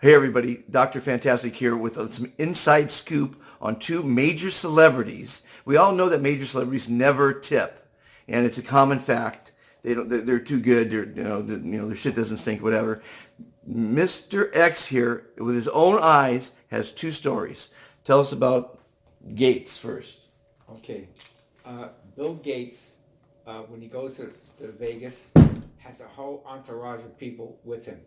Hey everybody, Dr. Fantastic here with some inside scoop on two major celebrities. We all know that major celebrities never tip, and it's a common fact. They don't. They're too good. Their shit doesn't stink. Whatever. Mr. X here, with his own eyes, has two stories. Tell us about Gates first. Okay. Bill Gates, when he goes to Vegas, has a whole entourage of people with him.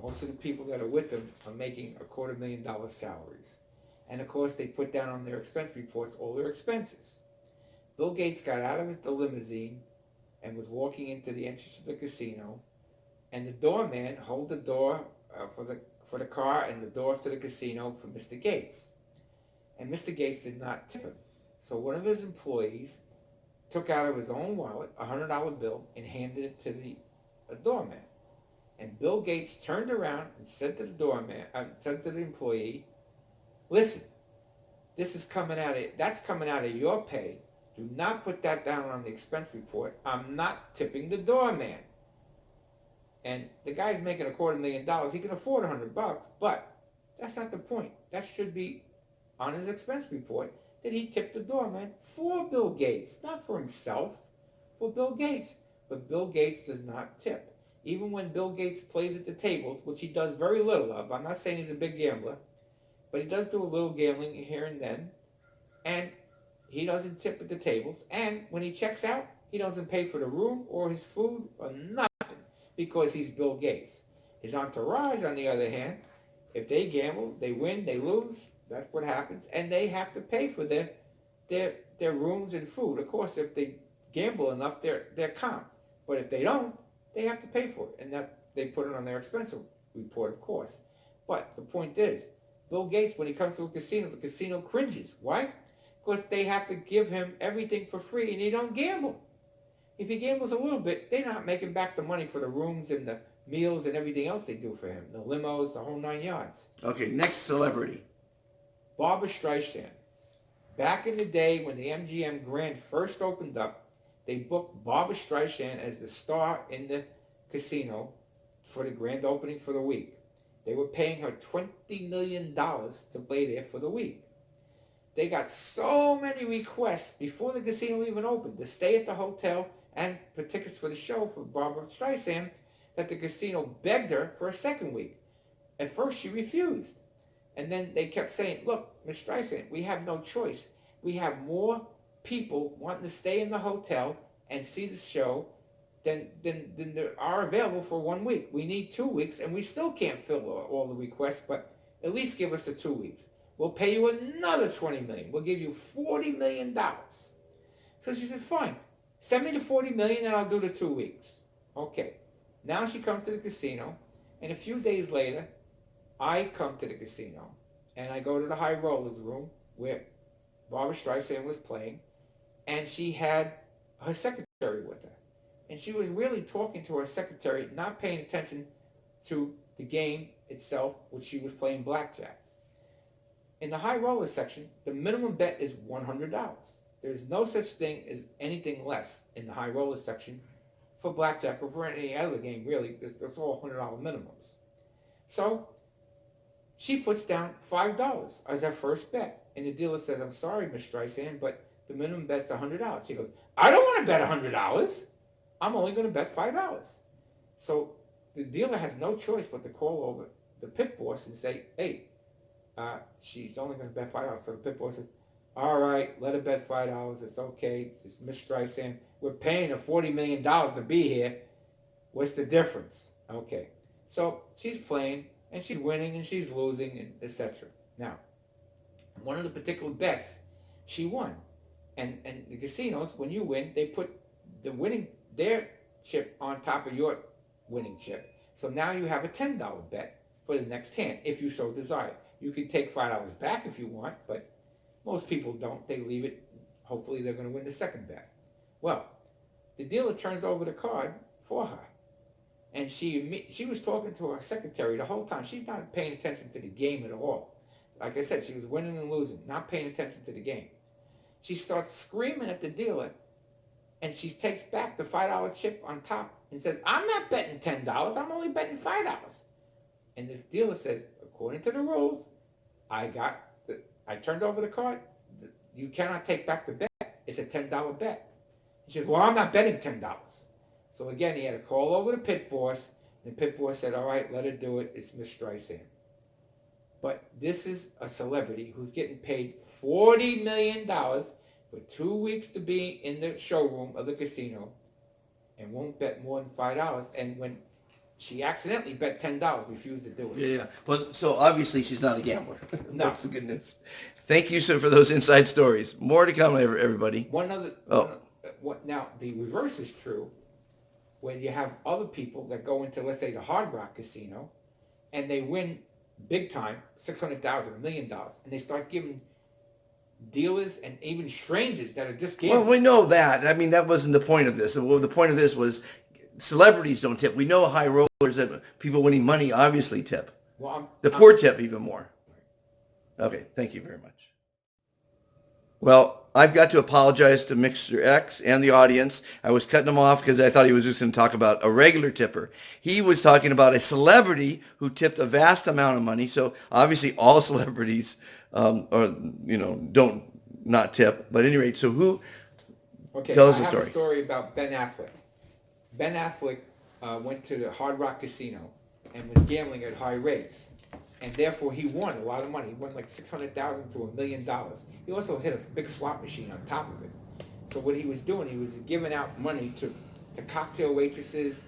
Most of the people that are with him are making $250,000 salaries. And of course, they put down on their expense reports all their expenses. Bill Gates got out of the limousine and was walking into the entrance of the casino, and the doorman held the door for the car and the door to the casino for Mr. Gates. And Mr. Gates did not tip him. So one of his employees took out of his own wallet a $100 bill and handed it to the doorman. And Bill Gates turned around and said to the employee, "Listen, that's coming out of your pay. Do not put that down on the expense report. I'm not tipping the doorman." And the guy's making $250,000. He can afford $100, but that's not the point. That should be on his expense report that he tipped the doorman for Bill Gates, not for himself, for Bill Gates. But Bill Gates does not tip. Even when Bill Gates plays at the tables, which he does very little of, I'm not saying he's a big gambler, but he does do a little gambling here and then, and he doesn't tip at the tables, and when he checks out, he doesn't pay for the room or his food or nothing, because he's Bill Gates. His entourage, on the other hand, if they gamble, they win, they lose, that's what happens, and they have to pay for their rooms and food. Of course, if they gamble enough, they're comped, but if they don't, they have to pay for it, and that they put it on their expense report, of course. But the point is, Bill Gates, when he comes to a casino, the casino cringes. Why? Because they have to give him everything for free, and he don't gamble. If he gambles a little bit, they're not making back the money for the rooms and the meals and everything else they do for him, the limos, the whole 9 yards. Okay, next celebrity. Barbra Streisand. Back in the day when the MGM Grand first opened up, they booked Barbra Streisand as the star in the casino for the grand opening for the week. They were paying her $20 million to play there for the week. They got so many requests before the casino even opened to stay at the hotel and for tickets for the show for Barbra Streisand that the casino begged her for a second week. At first she refused. And then they kept saying, "Look, Miss Streisand, we have no choice. We have more people wanting to stay in the hotel and see the show than there are available for 1 week. We need 2 weeks, and we still can't fill all the requests, but at least give us the 2 weeks. We'll pay you another $20 million. We'll give you $40 million. So she said, "Fine, send me the $40 million and I'll do the 2 weeks." Okay. Now she comes to the casino, and a few days later, I come to the casino, and I go to the high rollers room where Barbra Streisand was playing, and she had her secretary with her. And she was really talking to her secretary, not paying attention to the game itself, which she was playing blackjack. In the high roller section, the minimum bet is $100. There's no such thing as anything less in the high roller section for blackjack or for any other game, really. It's all $100 minimums. So she puts down $5 as her first bet. And the dealer says, "I'm sorry, Miss Streisand, but the minimum bet's $100. She goes, "I don't want to bet $100. I'm only going to bet $5. So the dealer has no choice but to call over the pit boss and say, "Hey, she's only going to bet $5. So the pit boss says, "All right, let her bet $5. It's okay. It's Miss Streisand. We're paying her $40 million to be here. What's the difference?" Okay. So she's playing, and she's winning, and she's losing, and etc. Now, one of the particular bets, she won. And the casinos, when you win, they put their chip on top of your winning chip. So now you have a $10 bet for the next hand, if you so desire. You can take $5 back if you want, but most people don't. They leave it. Hopefully they're going to win the second bet. Well, the dealer turns over the card for her. And she was talking to her secretary the whole time. She's not paying attention to the game at all. Like I said, she was winning and losing, not paying attention to the game. She starts screaming at the dealer, and she takes back the $5 chip on top and says, "I'm not betting $10. I'm only betting $5. And the dealer says, according to the rules, I turned over the card. You cannot take back the bet. It's a $10 bet. He says, well, I'm not betting $10. So again, he had to call over the pit boss. And the pit boss said, all right, let her do it. It's Miss Streisand. But this is a celebrity who's getting paid $40 million for 2 weeks to be in the showroom of the casino and won't bet more than $5. And when she accidentally bet $10, refused to do it. Yeah. Well, so obviously she's not a gambler. No. That's the good news. Thank you, sir, for those inside stories. More to come, everybody. Now, the reverse is true. When you have other people that go into, let's say, the Hard Rock Casino, and they win big time, $600,000, $1 million, and they start giving dealers and even strangers that are just gambling. Well, we know that. I mean, that wasn't the point of this. The point of this was celebrities don't tip. We know high rollers that people winning money obviously tip. Well, the poor tip even more. Okay, thank you very much. Well, I've got to apologize to Mr. X and the audience. I was cutting him off because I thought he was just going to talk about a regular tipper. He was talking about a celebrity who tipped a vast amount of money. So obviously all celebrities don't not tip. But at any rate, so who? Okay, tell us the I have story. A story about Ben Affleck. Ben Affleck went to the Hard Rock Casino and was gambling at high rates. And therefore, he won a lot of money. He won like $600,000 to $1 million. He also hit a big slot machine on top of it. So what he was doing, he was giving out money to cocktail waitresses,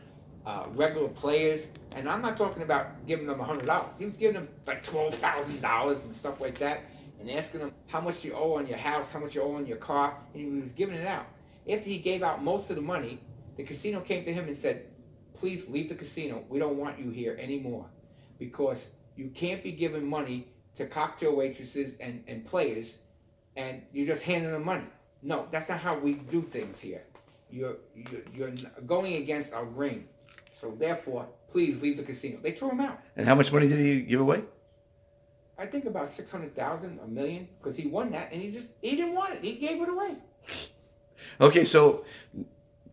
regular players. And I'm not talking about giving them $100. He was giving them like $12,000 and stuff like that. And asking them how much you owe on your house, how much you owe on your car. And he was giving it out. After he gave out most of the money, the casino came to him and said, please leave the casino. We don't want you here anymore. Because you can't be giving money to cocktail waitresses and players, and you're just handing them money. No, that's not how we do things here. You're going against our grain. So therefore, please leave the casino. They threw him out. And how much money did he give away? I think about $600,000, $1 million, because he won that, and he didn't want it. He gave it away. Okay, so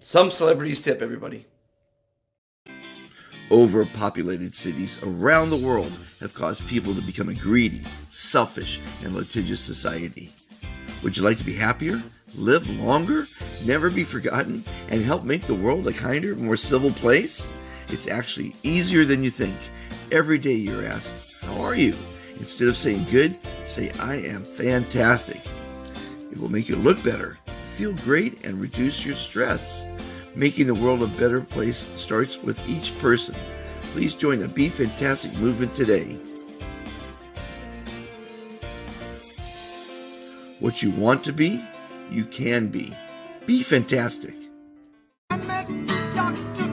some celebrities tip, everybody. Overpopulated cities around the world have caused people to become a greedy, selfish, and litigious society. Would you like to be happier, live longer, never be forgotten, and help make the world a kinder, more civil place? It's actually easier than you think. Every day you're asked, how are you? Instead of saying good, say I am fantastic. It will make you look better, feel great, and reduce your stress. Making the world a better place starts with each person. Please join the Be Fantastic movement today. What you want to be, you can be. Be fantastic. I met Dr.